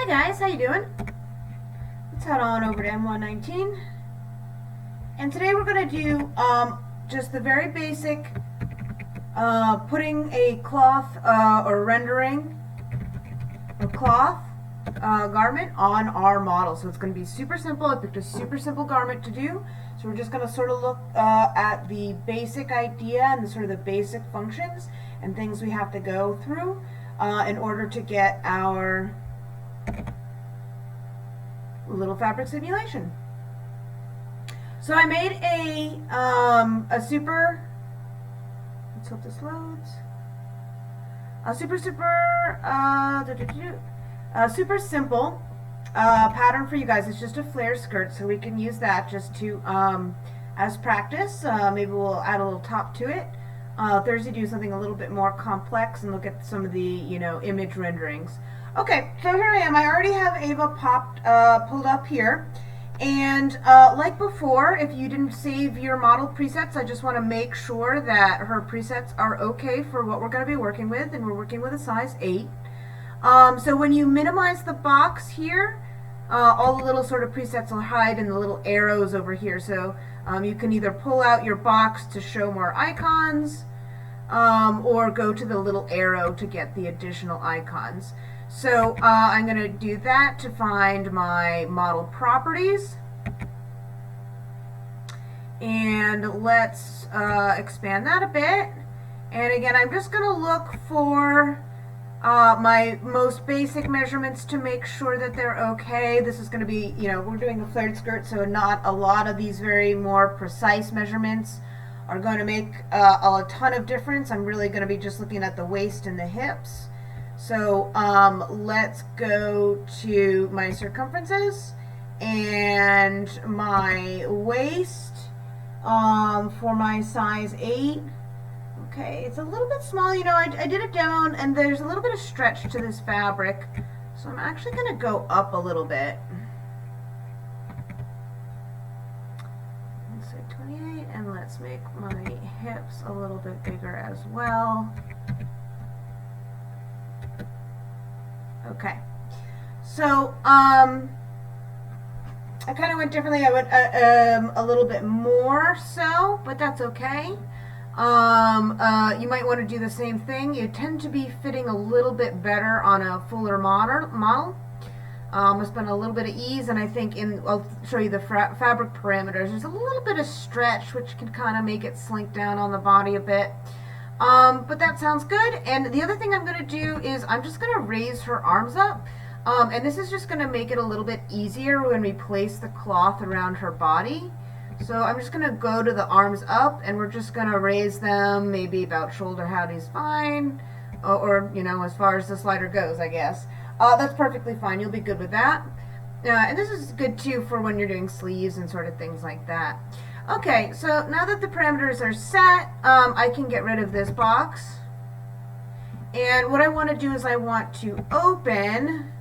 Hi guys, how you doing? Let's head on over to M119. And today we're going to do just the very basic putting a cloth or rendering a cloth garment on our model. So it's going to be super simple. I picked a super simple garment to do. So we're just going to sort of look at the basic idea and the sort of the basic functions and things we have to go through in order to get our little fabric simulation. So I made a super, let's hope this loads, a super simple pattern for you guys. It's just a flare skirt, so we can use that just to as practice. Maybe we'll add a little top to it. Thursday do something a little bit more complex and look at some of the image renderings. Okay, so here I am. I already have Ava pulled up here. And like before, if you didn't save your model presets, I just want to make sure that her presets are okay for what we're going to be working with, and we're working with a size 8. So when you minimize the box here, all the little sort of presets will hide in the little arrows over here. So you can either pull out your box to show more icons, or go to the little arrow to get the additional icons. So I'm going to do that to find my model properties. And let's expand that a bit. And again, I'm just going to look for my most basic measurements to make sure that they're okay. This is going to be, we're doing a flared skirt, so not a lot of these very more precise measurements are going to make a ton of difference. I'm really going to be just looking at the waist and the hips. So let's go to my circumferences and my waist for my size 8. Okay, it's a little bit small. I did a demo and there's a little bit of stretch to this fabric. So I'm actually going to go up a little bit. Let's say 28, and let's make my hips a little bit bigger as well. Okay, so I kind of went differently. I went a little bit more so, but that's okay. You might want to do the same thing. You tend to be fitting a little bit better on a fuller model. I spent a little bit of ease, and I think I'll show you the fabric parameters. There's a little bit of stretch, which can kind of make it slink down on the body a bit. But that sounds good. And the other thing I'm going to do is I'm just going to raise her arms up. And this is just going to make it a little bit easier when we place the cloth around her body. So I'm just going to go to the arms up, and we're just going to raise them maybe about shoulder height is fine. Or as far as the slider goes, I guess. That's perfectly fine. You'll be good with that. And this is good too for when you're doing sleeves and sort of things like that. Okay, so now that the parameters are set, I can get rid of this box. And what I want to do is I want to open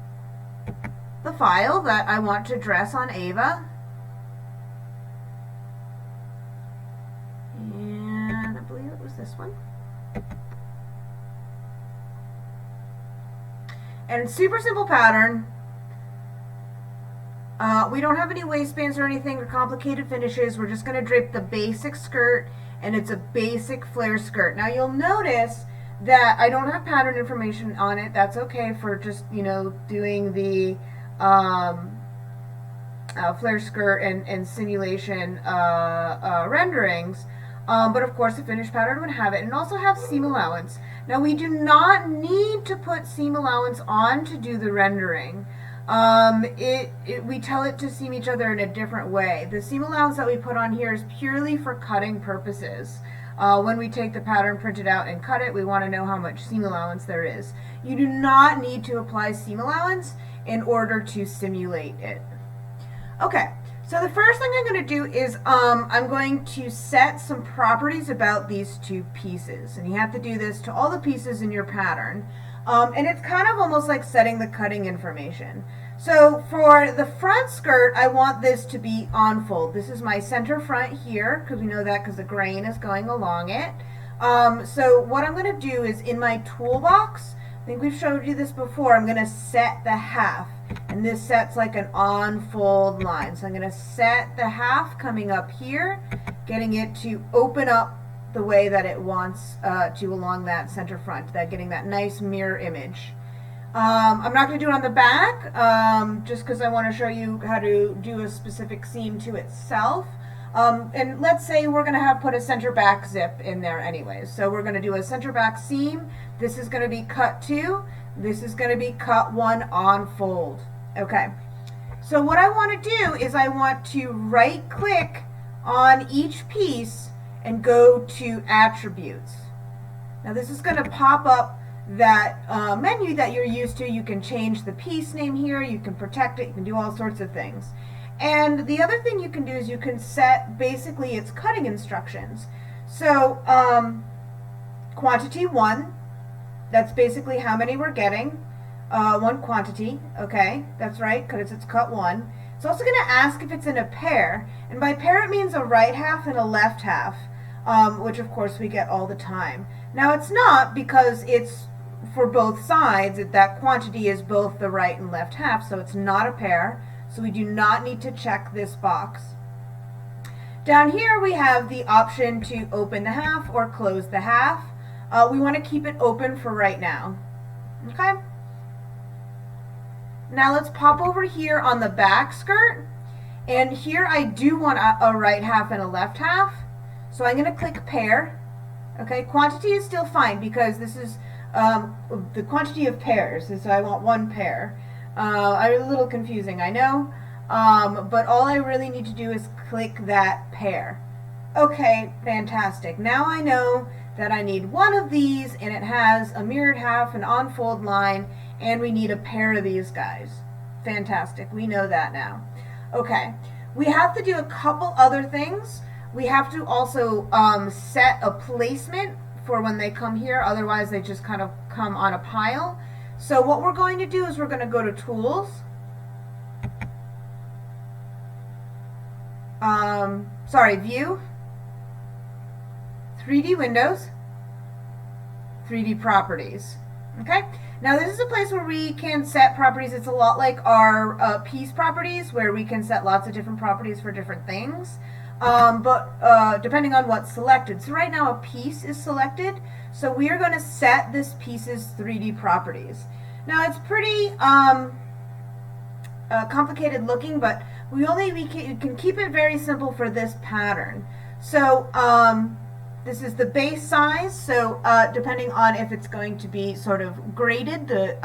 the file that I want to dress on Ava. And I believe it was this one. And super simple pattern. We don't have any waistbands or anything or complicated finishes. We're just going to drape the basic skirt, and it's a basic flare skirt. Now you'll notice that I don't have pattern information on it. That's okay for just doing the flare skirt and simulation renderings. But of course the finished pattern would have it, and also have seam allowance. Now we do not need to put seam allowance on to do the rendering. We tell it to seam each other in a different way. The seam allowance that we put on here is purely for cutting purposes. When we take the pattern, print it out, and cut it, we want to know how much seam allowance there is. You do not need to apply seam allowance in order to simulate it. Okay, so the first thing I'm going to do is I'm going to set some properties about these two pieces. And you have to do this to all the pieces in your pattern. And it's kind of almost like setting the cutting information. So for the front skirt, I want this to be on fold. This is my center front here, because we know that because the grain is going along it. So what I'm going to do is in my toolbox, I think we've showed you this before. I'm going to set the half, and this sets like an on-fold line. So I'm going to set the half coming up here, getting it to open up the way that it wants to along that center front, getting that nice mirror image. I'm not going to do it on the back, just because I want to show you how to do a specific seam to itself. And let's say we're going to put a center back zip in there anyways. So we're going to do a center back seam. This is going to be cut 2. This is going to be cut 1 on fold. Okay. So what I want to do is I want to right click on each piece and go to attributes. Now this is going to pop up that menu that you're used to. You can change the piece name here, you can protect it, you can do all sorts of things. And the other thing you can do is you can set basically its cutting instructions. So quantity 1, that's basically how many we're getting. 1 quantity, okay, that's right, because it's cut 1. It's also going to ask if it's in a pair, and by pair it means a right half and a left half, which of course we get all the time. Now it's not, because it's for both sides. That quantity is both the right and left half, so it's not a pair, so we do not need to check this box. Down here we have the option to open the half or close the half. We want to keep it open for right now. Okay? Now let's pop over here on the back skirt, and here I do want a right half and a left half, so I'm going to click pair. Okay, quantity is still fine because this is the quantity of pairs, so I want 1 pair. A little confusing, I know, but all I really need to do is click that pair. Okay, fantastic. Now I know that I need 1 of these, and it has a mirrored half, an on-fold line, and we need a pair of these guys. Fantastic, we know that now. Okay, we have to do a couple other things. We have to also set a placement for when they come here, otherwise they just kind of come on a pile. So what we're going to do is we're going to go to Tools, View, 3D Windows, 3D Properties. Okay, now this is a place where we can set properties. It's a lot like our piece properties, where we can set lots of different properties for different things, but depending on what's selected. So right now a piece is selected, so we are going to set this piece's 3D properties. Now it's pretty complicated looking, but we can keep it very simple for this pattern. So this is the base size, so depending on if it's going to be sort of graded, the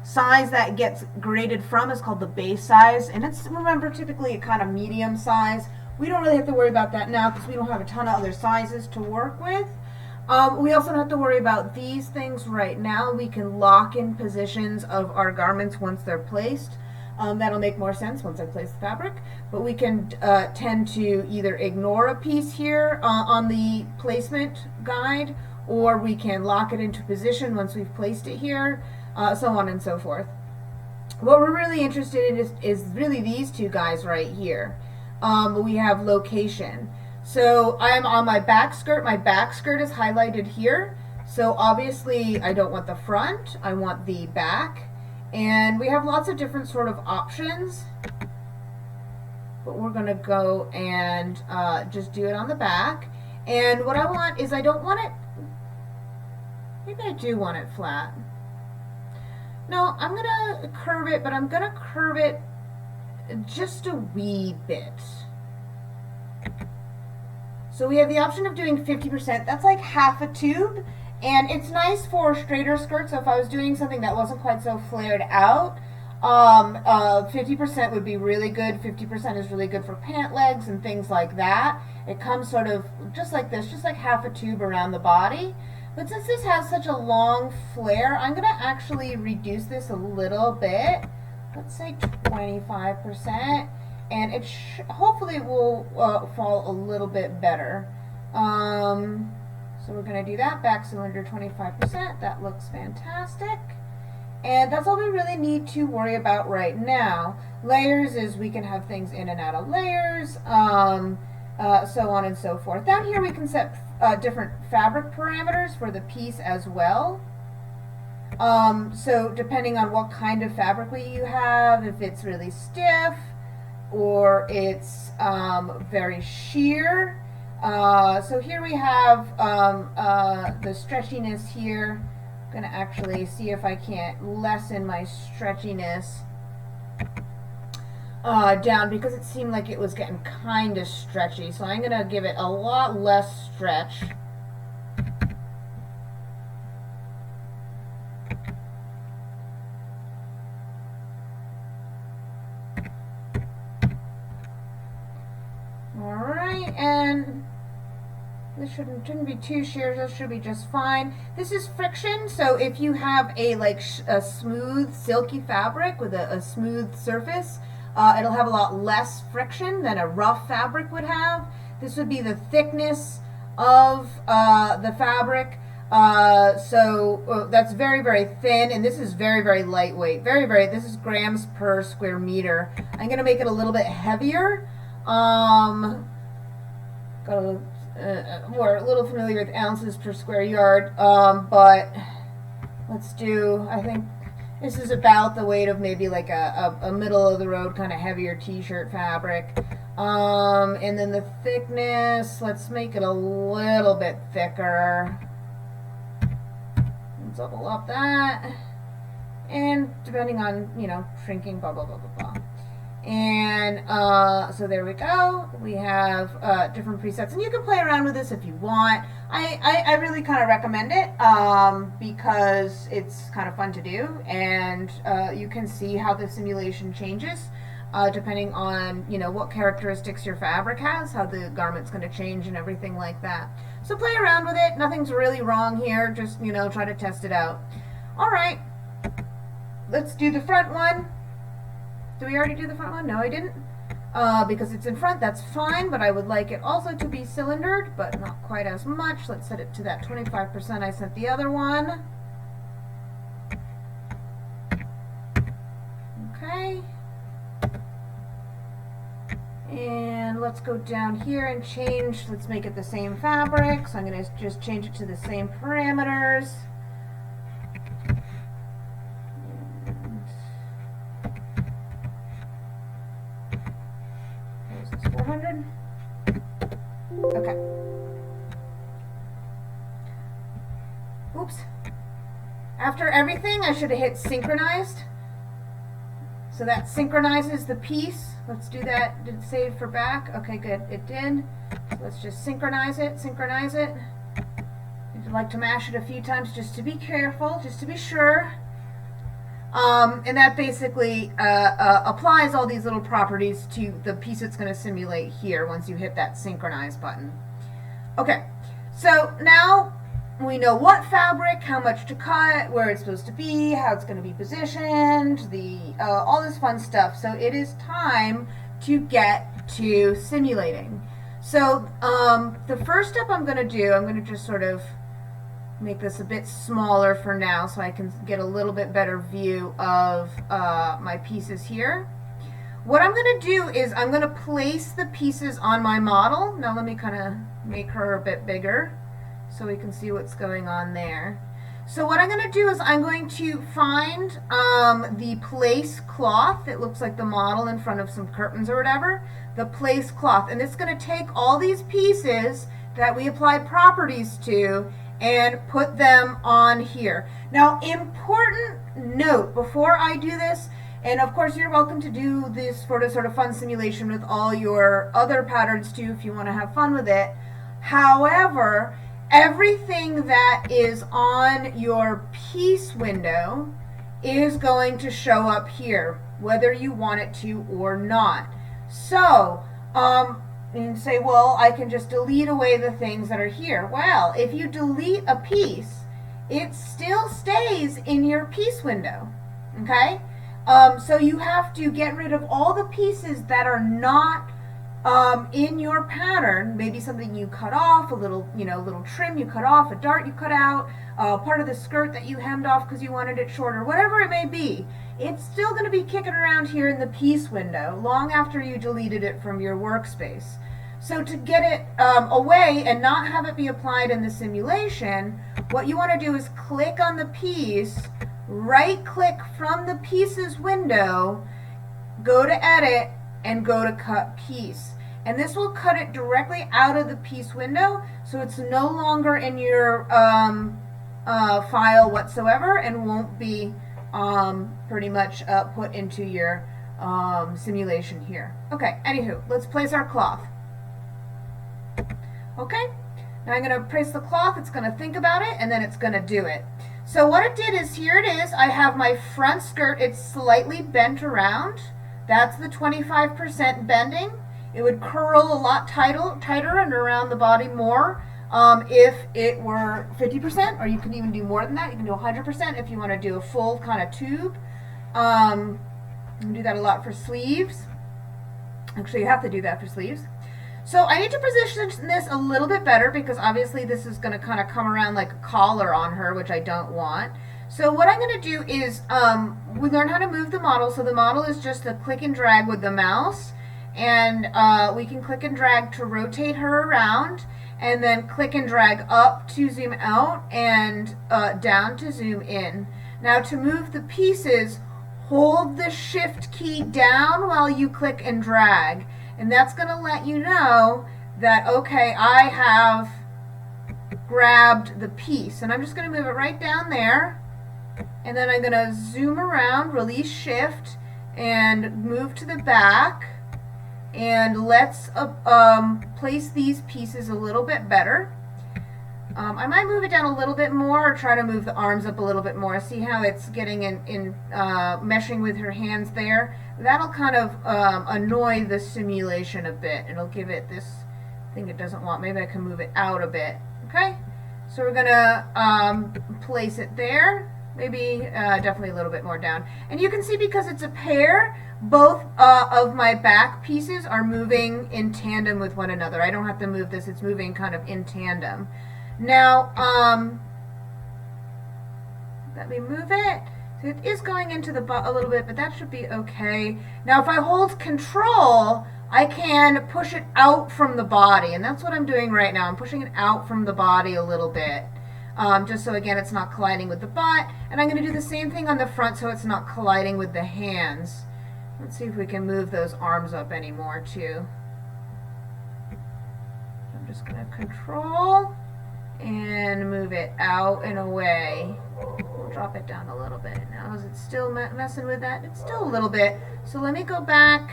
size that gets graded from is called the base size, and it's, remember, typically a kind of medium size. We don't really have to worry about that now because we don't have a ton of other sizes to work with. We also don't have to worry about these things right now. We can lock in positions of our garments once they're placed. That'll make more sense once I place the fabric, but we can tend to either ignore a piece here on the placement guide, or we can lock it into position once we've placed it here, so on and so forth. What we're really interested in is really these 2 guys right here. We have location. So I am on my back skirt. My back skirt is highlighted here, so obviously I don't want the front, I want the back. And we have lots of different sort of options, but we're going to go and just do it on the back. And what I want is, I don't want it, maybe I do want it flat. No, I'm going to curve it, but I'm going to curve it just a wee bit. So we have the option of doing 50%. That's like half a tube. And it's nice for straighter skirts, so if I was doing something that wasn't quite so flared out, 50% would be really good. 50% is really good for pant legs and things like that. It comes sort of just like this, just like half a tube around the body. But since this has such a long flare, I'm going to actually reduce this a little bit. Let's say 25%, and it hopefully will fall a little bit better. So we're going to do that, back cylinder 25%, that looks fantastic. And that's all we really need to worry about right now. Layers is we can have things in and out of layers, so on and so forth. Down here we can set different fabric parameters for the piece as well. So depending on what kind of fabric you have, if it's really stiff or it's very sheer. So here we have the stretchiness here. I'm going to actually see if I can't lessen my stretchiness down, because it seemed like it was getting kind of stretchy. So I'm going to give it a lot less stretch. Alright, and this shouldn't be too sheer. This should be just fine. This is friction, so if you have a smooth, silky fabric with a smooth surface, it'll have a lot less friction than a rough fabric would have. This would be the thickness of the fabric. So that's very, very thin, and this is very, very lightweight. This is grams per square meter. I'm going to make it a little bit heavier. We're a little familiar with ounces per square yard, but let's do, I think this is about the weight of maybe like a middle of the road kind of heavier t-shirt fabric. And then the thickness, let's make it a little bit thicker. Double up that, and depending on, shrinking, blah, blah, blah, blah, blah. And so there we go. We have different presets, and you can play around with this if you want. I really kind of recommend it because it's kind of fun to do, and you can see how the simulation changes depending on what characteristics your fabric has, how the garment's going to change and everything like that. So play around with it. Nothing's really wrong here. Just try to test it out. All right, let's do the front one. Did we already do the front one? No, I didn't. Because it's in front, that's fine, but I would like it also to be cylindered, but not quite as much. Let's set it to that 25% I set the other one. Okay. And let's go down here and change. Let's make it the same fabric. So I'm going to just change it to the same parameters. This is 400. Okay. Oops. After everything, I should have hit synchronized. So that synchronizes the piece. Let's do that. Did it save for back? Okay, good. It did. So let's just synchronize it. I'd like to mash it a few times just to be careful, just to be sure. And that basically applies all these little properties to the piece it's going to simulate here once you hit that synchronize button. Okay, so now we know what fabric, how much to cut, where it's supposed to be, how it's going to be positioned, all this fun stuff. So it is time to get to simulating. So the first step I'm going to do, I'm going to just sort of make this a bit smaller for now so I can get a little bit better view of my pieces here. What I'm going to do is I'm going to place the pieces on my model. Now let me kind of make her a bit bigger so we can see what's going on there. So what I'm going to do is I'm going to find the place cloth. It looks like the model in front of some curtains or whatever. The place cloth. And it's going to take all these pieces that we applied properties to and put them on here. Now, important note before I do this, and of course you're welcome to do this sort of fun simulation with all your other patterns too if you want to have fun with it. However, everything that is on your piece window is going to show up here, whether you want it to or not. So, and say, well, I can just delete away the things that are here. Well, if you delete a piece, it still stays in your piece window, okay? So you have to get rid of all the pieces that are not in your pattern. Maybe something you cut off, a little, little trim you cut off, a dart you cut out, part of the skirt that you hemmed off because you wanted it shorter, whatever it may be. It's still going to be kicking around here in the piece window long after you deleted it from your workspace. So to get it away and not have it be applied in the simulation, what you want to do is click on the piece, right click from the pieces window, go to edit, and go to cut piece. And this will cut it directly out of the piece window, so it's no longer in your file whatsoever and won't be pretty much put into your simulation here. Okay, anywho, let's place our cloth. Okay, now I'm going to place the cloth, it's going to think about it, and then it's going to do it. So what it did is, here it is, I have my front skirt, it's slightly bent around. That's the 25% bending. It would curl a lot tighter and around the body more if it were 50%, or you can even do more than that. You can do 100% if you want to do a full kind of tube. You can do that a lot for sleeves. Actually, you have to do that for sleeves. So I need to position this a little bit better because obviously this is going to kind of come around like a collar on her, which I don't want. So what I'm going to do is we learn how to move the model. So the model is just a click and drag with the mouse, and we can click and drag to rotate her around, and then click and drag up to zoom out and down to zoom in. Now to move the pieces, hold the shift key down while you click and drag. And that's going to let you know that, okay, I have grabbed the piece. And I'm just going to move it right down there. And then I'm going to zoom around, release shift, and move to the back. And let's place these pieces a little bit better. I might move it down a little bit more, or try to move the arms up a little bit more. See how it's getting in meshing with her hands there? That'll kind of annoy the simulation a bit. It'll give it this thing it doesn't want. Maybe I can move it out a bit. Okay, so we're gonna place it there. Maybe definitely a little bit more down. And you can see, because it's a pair, both of my back pieces are moving in tandem with one another. I don't have to move this, it's moving kind of in tandem. Now, let me move it. So it is going into the butt a little bit, but that should be okay. Now, if I hold control, I can push it out from the body, and that's what I'm doing right now. I'm pushing it out from the body a little bit, just so, again, it's not colliding with the butt. And I'm going to do the same thing on the front so it's not colliding with the hands. Let's see if we can move those arms up any more, too. I'm just going to control and move it out and away. We'll drop it down a little bit. Now, is it still messing with that? It's still a little bit. So let me go back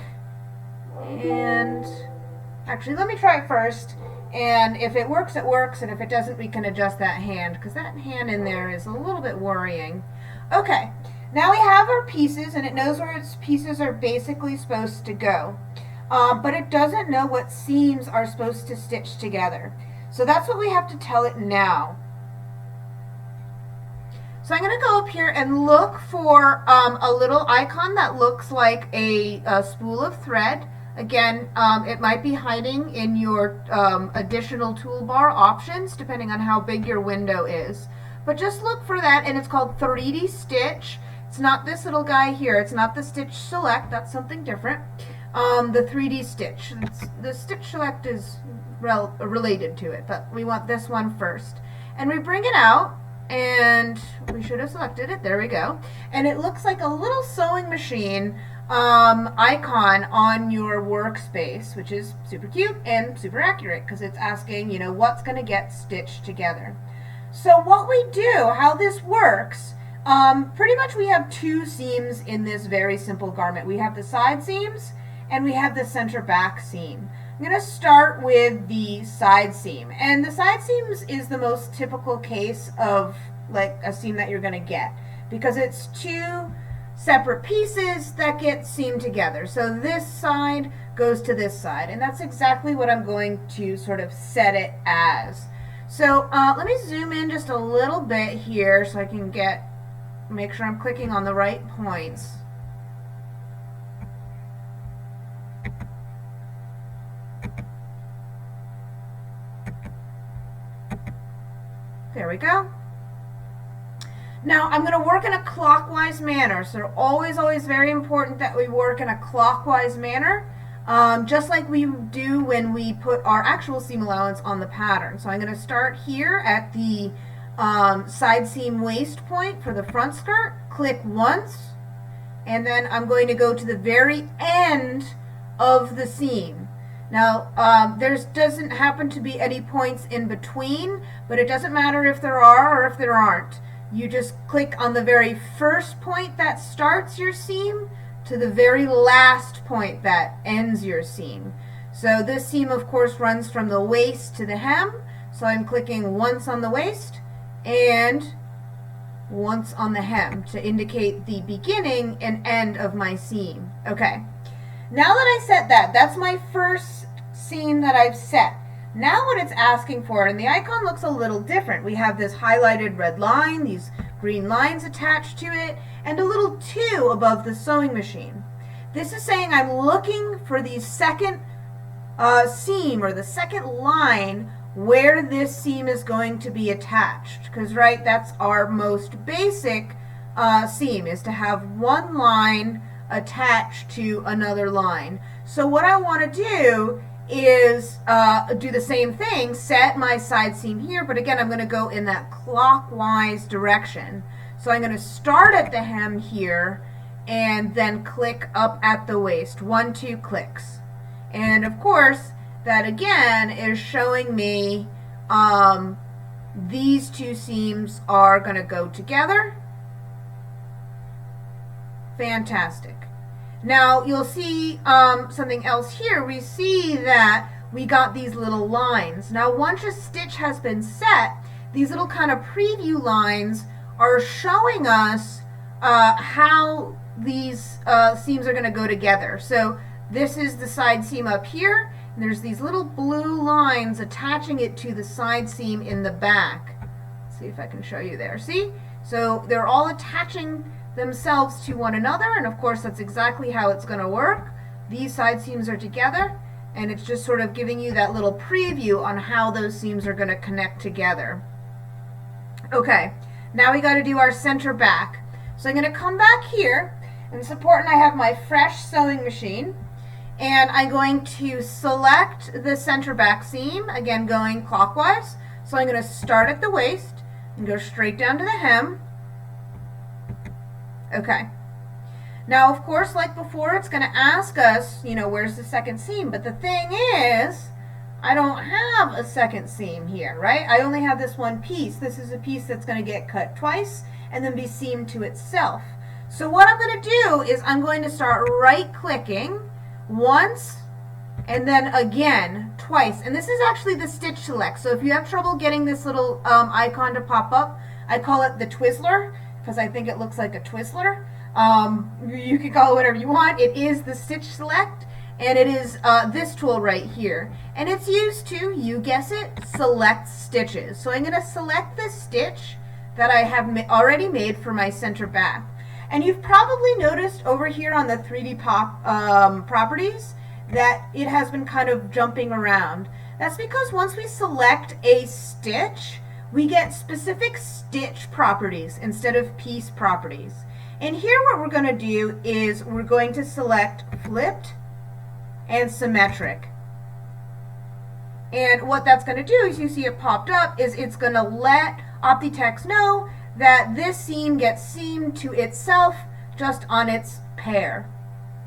and actually let me try it first. And if it works, it works. And if it doesn't, we can adjust that hand, because that hand in there is a little bit worrying. Okay, now we have our pieces, and it knows where its pieces are basically supposed to go. But it doesn't know what seams are supposed to stitch together. So that's what we have to tell it now. So I'm going to go up here and look for a little icon that looks like a spool of thread. Again, it might be hiding in your additional toolbar options, depending on how big your window is. But just look for that, and it's called 3D Stitch. It's not this little guy here. It's not the Stitch Select. That's something different. The 3D Stitch. The Stitch Select is related to it, but we want this one first. And we bring it out, and we should have selected it. There we go. And it looks like a little sewing machine icon on your workspace, which is super cute and super accurate, because it's asking, you know, what's going to get stitched together. So what we do, how this works, pretty much we have two seams in this very simple garment. We have the side seams and we have the center back seam. I'm going to start with the side seam, and the side seams is the most typical case of like a seam that you're going to get, because it's two separate pieces that get seamed together. So this side goes to this side, and that's exactly what I'm going to sort of set it as. So let me zoom in just a little bit here so I can make sure I'm clicking on the right points. There we go. Now I'm going to work in a clockwise manner, so always very important that we work in a clockwise manner, just like we do when we put our actual seam allowance on the pattern. So I'm going to start here at the side seam waist point for the front skirt, click once, and then I'm going to go to the very end of the seam. Now, there doesn't happen to be any points in between, but it doesn't matter if there are or if there aren't. You just click on the very first point that starts your seam to the very last point that ends your seam. So this seam, of course, runs from the waist to the hem. So I'm clicking once on the waist and once on the hem to indicate the beginning and end of my seam. Okay. Now that I set that, that's my first seam that I've set. Now what it's asking for, and the icon looks a little different. We have this highlighted red line, these green lines attached to it, and a little 2 above the sewing machine. This is saying I'm looking for the second seam, or the second line, where this seam is going to be attached. Because, right, that's our most basic seam, is to have one line attached to another line. So what I want to do is do the same thing, set my side seam here, but again, I'm going to go in that clockwise direction. So I'm going to start at the hem here and then click up at the waist. 1, 2 clicks. And of course, that again is showing me these 2 seams are going to go together. Fantastic. Now you'll see something else here. We see that we got these little lines. Now once a stitch has been set, these little kind of preview lines are showing us how these seams are going to go together. So this is the side seam up here, and there's these little blue lines attaching it to the side seam in the back. Let's see if I can show you there. See? So they're all attaching themselves to one another, and of course that's exactly how it's going to work. These side seams are together, and it's just sort of giving you that little preview on how those seams are going to connect together. Okay, now we got to do our center back. So I'm going to come back here, and it's important I have my fresh sewing machine, and I'm going to select the center back seam, again going clockwise. So I'm going to start at the waist and go straight down to the hem. Okay. Now, of course, like before, it's going to ask us, you know, where's the second seam? But the thing is, I don't have a second seam here, right? I only have this one piece. This is a piece that's going to get cut twice and then be seamed to itself. So what I'm going to do is I'm going to start right-clicking once and then again twice. And this is actually the stitch select. So if you have trouble getting this little icon to pop up, I call it the Twizzler because I think it looks like a Twizzler. You can call it whatever you want. It is the stitch select, and it is this tool right here. And it's used to, you guess it, select stitches. So I'm going to select the stitch that I have already made for my center back. And you've probably noticed over here on the 3D Pop properties that it has been kind of jumping around. That's because once we select a stitch, we get specific stitch properties instead of piece properties. And here what we're going to do is we're going to select flipped and symmetric. And what that's going to do is, you see it popped up, is it's going to let Optitex know that this seam gets seamed to itself just on its pair.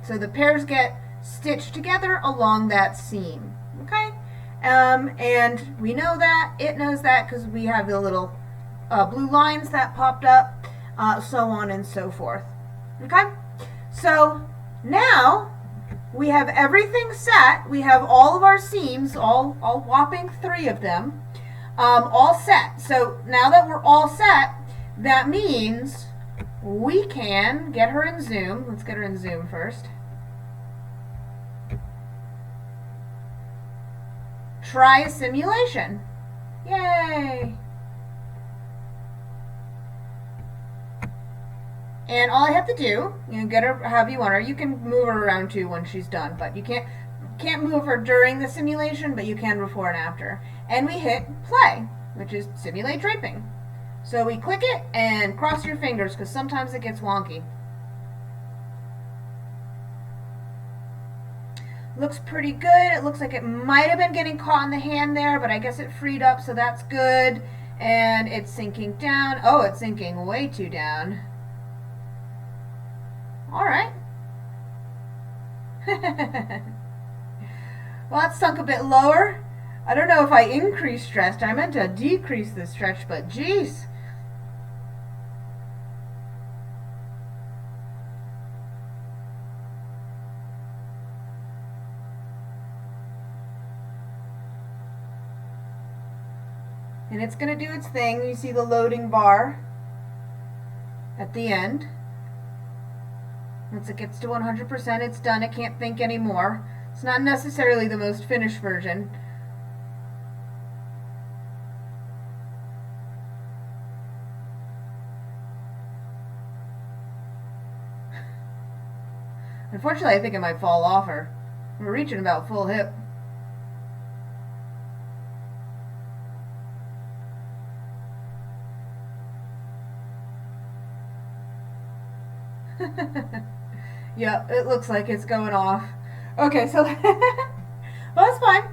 So the pairs get stitched together along that seam. Okay? And we know that, it knows that, because we have the little blue lines that popped up, so on and so forth. Okay? So now we have everything set. We have all of our seams, all whopping 3 of them, all set. So now that we're all set, that means we can get her in Zoom. Let's get her in Zoom first. Try a simulation. Yay! And all I have to do, you know, get her however you want her. You can move her around too when she's done, but you can't move her during the simulation, but you can before and after. And we hit play, which is simulate draping. So we click it and cross your fingers because sometimes it gets wonky. Looks pretty good. It looks like it might have been getting caught in the hand there, but I guess it freed up, so that's good. And it's sinking down. Oh, it's sinking way too down. All right. Well, that sunk a bit lower. I don't know if I increased stretch. I meant to decrease the stretch, but geez. And it's going to do its thing. You see the loading bar at the end. Once it gets to 100%, it's done. It can't think anymore. It's not necessarily the most finished version. Unfortunately, I think it might fall off her. We're reaching about full hip. Yeah, it looks like it's going off. Okay, so well, that's fine.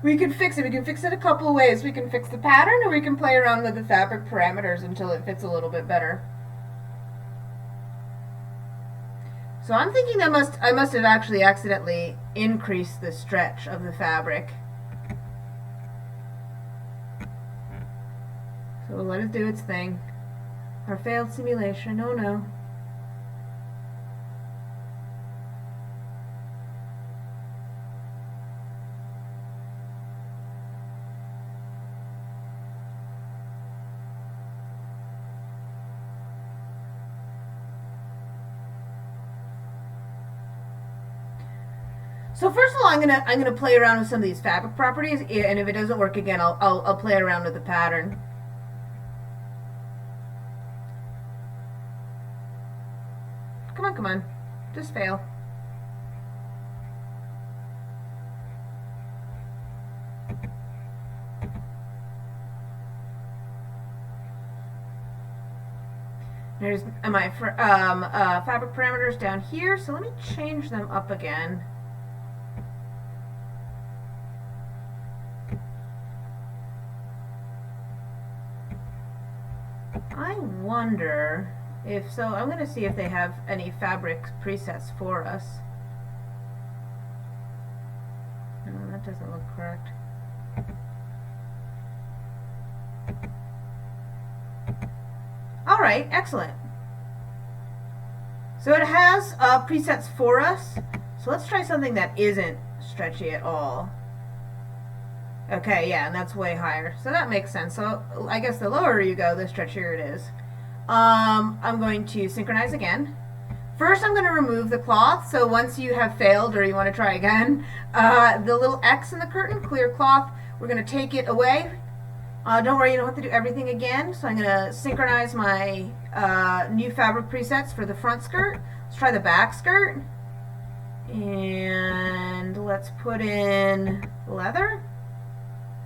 We can fix it. We can fix it a couple of ways. We can fix the pattern, or we can play around with the fabric parameters until it fits a little bit better. So I'm thinking I must have actually accidentally increased the stretch of the fabric. So we'll let it do its thing. Our failed simulation. Oh no. So first of all, I'm gonna play around with some of these fabric properties, and if it doesn't work again, I'll play around with the pattern. Come on, just fail. There's my fabric parameters down here, so let me change them up again. I wonder if so. I'm going to see if they have any fabric presets for us. No, that doesn't look correct. All right, excellent. So it has presets for us. So let's try something that isn't stretchy at all. Okay, yeah, and that's way higher. So that makes sense. So I guess the lower you go, the stretchier it is. I'm going to synchronize again. First, I'm going to remove the cloth. So once you have failed or you want to try again, the little X in the curtain, clear cloth, we're going to take it away. Don't worry, you don't have to do everything again. So I'm going to synchronize my new fabric presets for the front skirt. Let's try the back skirt. And let's put in leather.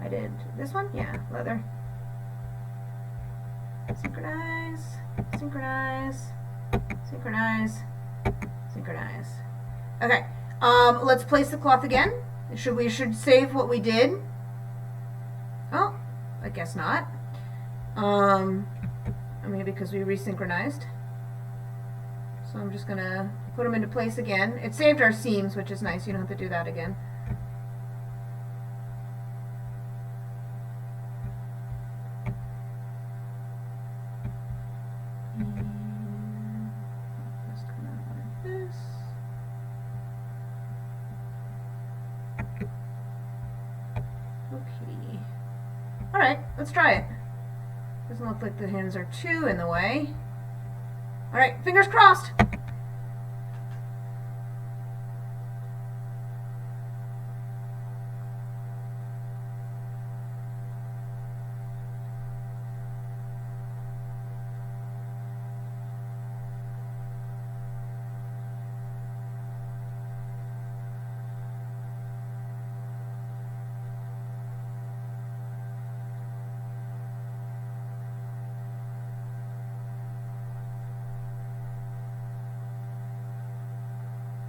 I did this one? Yeah, leather. Synchronize, synchronize, synchronize, synchronize. Okay, let's place the cloth again. We should save what we did. Oh, I guess not. Maybe because we resynchronized. So I'm just gonna put them into place again. It saved our seams, which is nice. You don't have to do that again. Okay. Alright, let's try it. Doesn't look like the hands are too in the way. Alright, fingers crossed!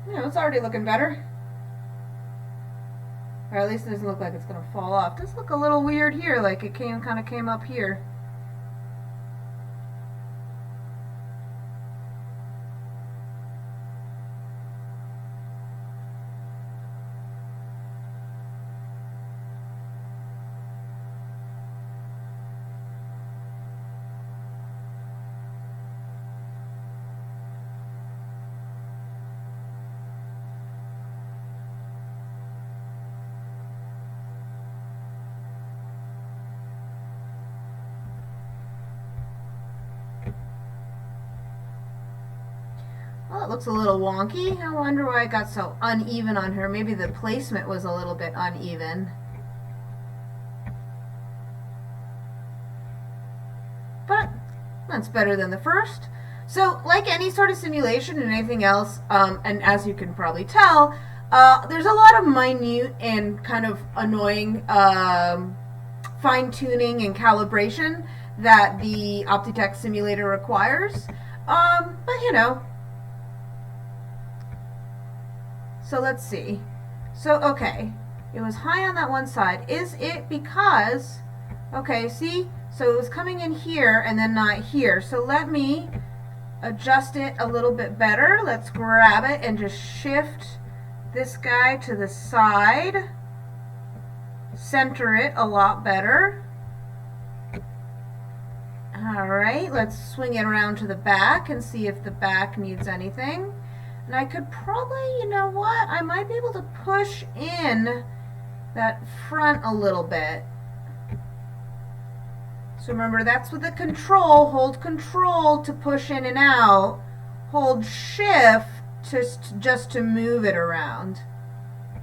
You know, it's already looking better. Or at least it doesn't look like it's going to fall off. It does look a little weird here, like it kind of came up here. That looks a little wonky. I wonder why it got so uneven on her. Maybe the placement was a little bit uneven. But that's better than the first. So like any sort of simulation and anything else, and as you can probably tell, there's a lot of minute and kind of annoying fine-tuning and calibration that the Optitech simulator requires. But you know. So let's see. So, okay. It was high on that one side. Is it because, okay, see? So it was coming in here and then not here. So let me adjust it a little bit better. Let's grab it and just shift this guy to the side. Center it a lot better. Alright, let's swing it around to the back and see if the back needs anything. And I could probably, you know what, I might be able to push in that front a little bit. So remember, that's with the control. Hold control to push in and out. Hold shift just to move it around.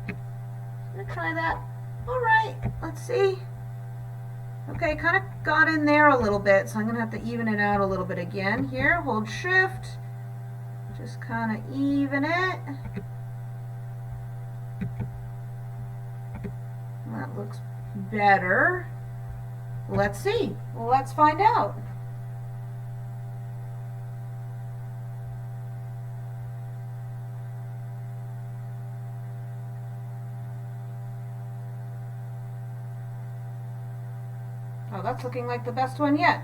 I'm going to try that. Alright, let's see. Okay, kind of got in there a little bit, so I'm going to have to even it out a little bit again. Here, hold shift. Just kind of even it. That looks better. Let's see. Well, let's find out. Oh, that's looking like the best one yet.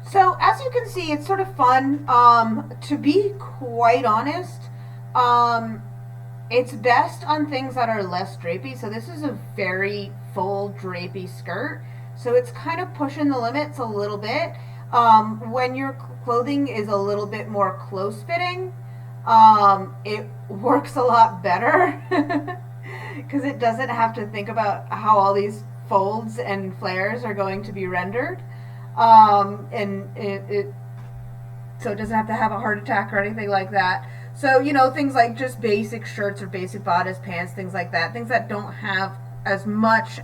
So as you can see, it's sort of fun. To be quite honest, it's best on things that are less drapey. So this is a very full drapey skirt. So it's kind of pushing the limits a little bit. When your clothing is a little bit more close fitting, it works a lot better because it doesn't have to think about how all these folds and flares are going to be rendered. And so it doesn't have to have a heart attack or anything like that. So, you know, things like just basic shirts or basic bodice, pants, things like that, things that don't have as much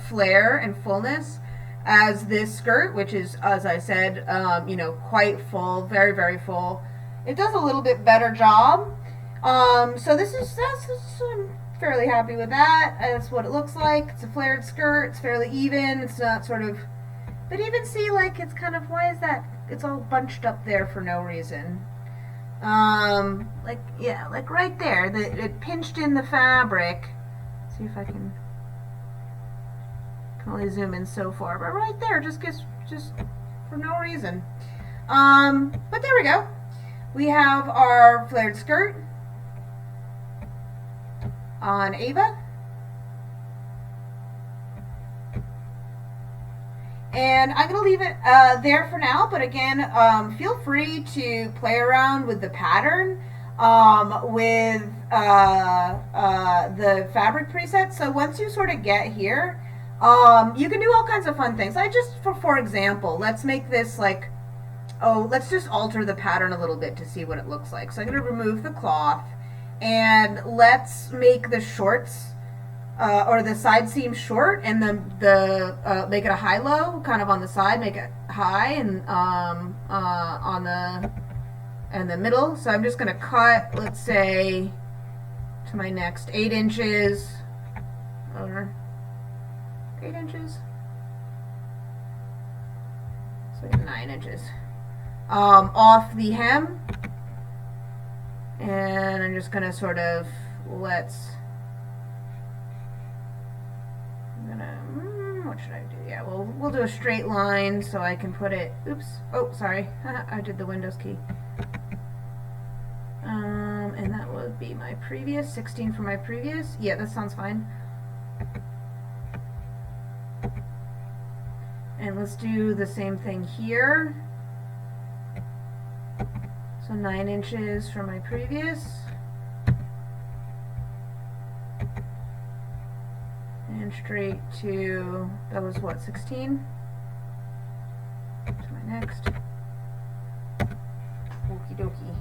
flair and fullness as this skirt, which is, as I said, you know, quite full, very, very full. It does a little bit better job. So I'm fairly happy with that. That's what it looks like. It's a flared skirt. It's fairly even. It's not sort of, but even see, like, it's kind of, why is that? It's all bunched up there for no reason. Like, yeah, like right there, it pinched in the fabric. Let's see if I can only zoom in so far, but right there, just for no reason. But there we go. We have our flared skirt on Ava. And I'm going to leave it there for now, but again, feel free to play around with the pattern with the fabric preset. So once you sort of get here, you can do all kinds of fun things. For example, let's make this like, let's just alter the pattern a little bit to see what it looks like. So I'm going to remove the cloth, and let's make the shorts or the side seam short, and the make it a high-low, kind of on the side, make it high, and on the middle. So I'm just going to cut, let's say, to my next 8 inches, or 8 inches, so 9 inches, off the hem, and I'm just going to sort of, what should I do? Yeah, we'll do a straight line so I can put it, oops, oh, sorry, I did the Windows key. And that would be my previous, 16 for my previous. Yeah, that sounds fine. And let's do the same thing here. So 9 inches from my previous. And straight to, that was what, 16? To my next. Okie dokie.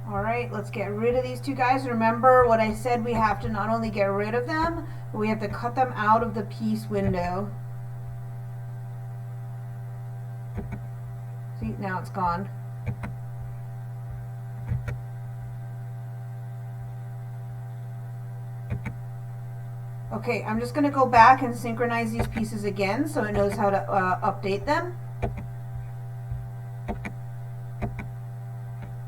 Alright, let's get rid of these two guys. Remember what I said, we have to not only get rid of them, but we have to cut them out of the piece window. See, now it's gone. Okay, I'm just going to go back and synchronize these pieces again so it knows how to update them.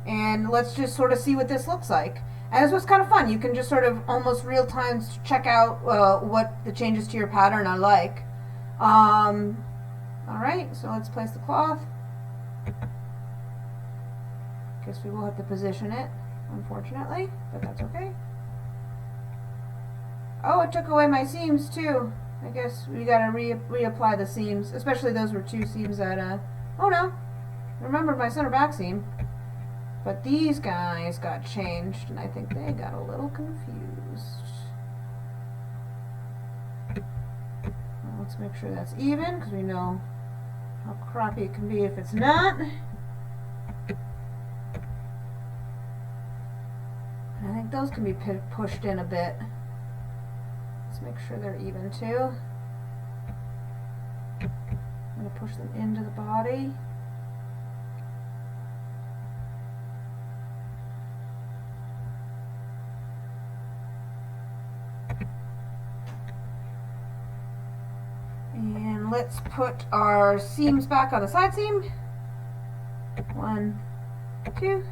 And let's just sort of see what this looks like. And this was kind of fun. You can just sort of almost real time check out what the changes to your pattern are like. Alright, so let's place the cloth. Guess we will have to position it, unfortunately, but that's okay. Oh, it took away my seams too. I guess we gotta reapply the seams, especially those were 2 seams that, oh no, I remembered my center back seam. But these guys got changed, and I think they got a little confused. Well, let's make sure that's even, because we know how crappy it can be if it's not. And I think those can be pushed in a bit. Let's make sure they're even too. I'm going to push them into the body. And let's put our seams back on the side seam. 1, 2,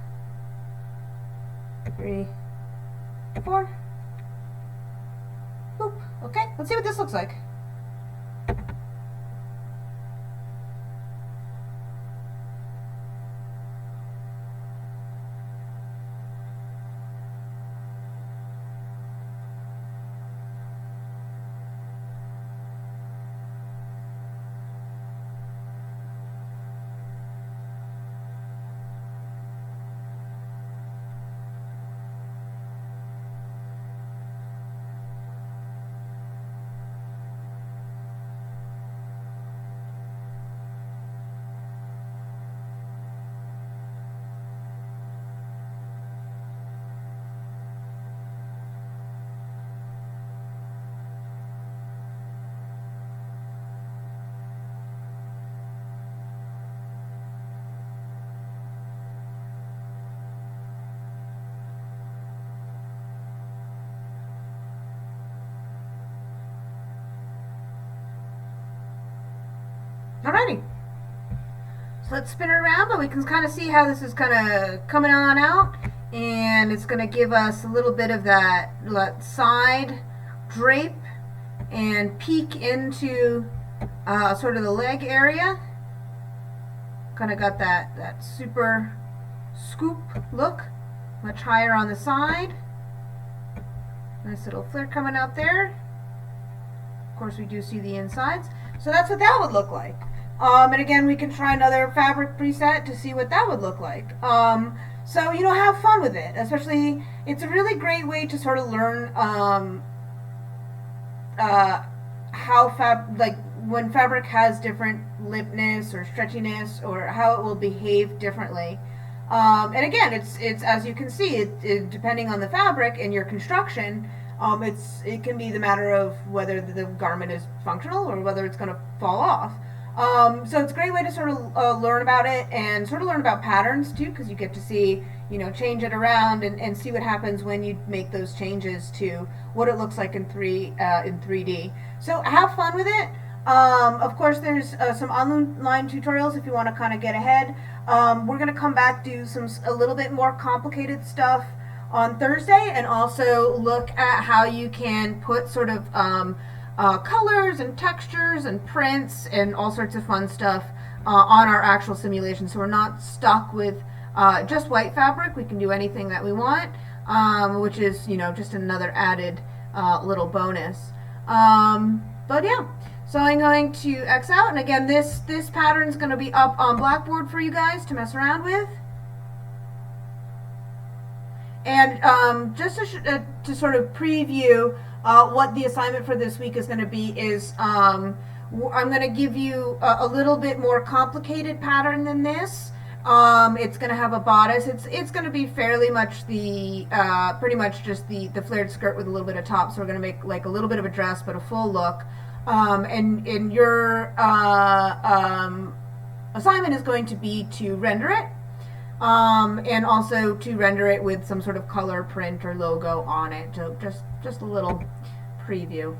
3, 4. Boop. Okay, let's see what this looks like. Alrighty. So let's spin it around, but we can kind of see how this is kind of coming on out. And it's going to give us a little bit of that side drape and peek into sort of the leg area. Kind of got that super scoop look, much higher on the side. Nice little flare coming out there. Of course, we do see the insides. So that's what that would look like. And again, we can try another fabric preset to see what that would look like. So, you know, have fun with it. Especially, it's a really great way to sort of learn how when fabric has different limpness or stretchiness, or how it will behave differently. And again, it's as you can see, it depending on the fabric and your construction, it can be the matter of whether the garment is functional or whether it's going to fall off. So it's a great way to sort of learn about it and sort of learn about patterns too, because you get to see, you know, change it around and see what happens when you make those changes to what it looks like in 3D. So have fun with it. Of course, there's some online tutorials if you want to kind of get ahead. We're going to come back, do a little bit more complicated stuff on Thursday, and also look at how you can put sort of colors and textures and prints and all sorts of fun stuff on our actual simulation. So we're not stuck with just white fabric. We can do anything that we want, which is, you know, just another added little bonus. But yeah, so I'm going to X out, and again, this pattern is going to be up on Blackboard for you guys to mess around with. And just to sort of preview what the assignment for this week is going to be is I'm going to give you a little bit more complicated pattern than this. It's going to have a bodice. It's going to be fairly much the pretty much just the flared skirt with a little bit of top. So we're going to make like a little bit of a dress, but a full look. And your assignment is going to be to render it. And also to render it with some sort of color print or logo on it. So just a little preview.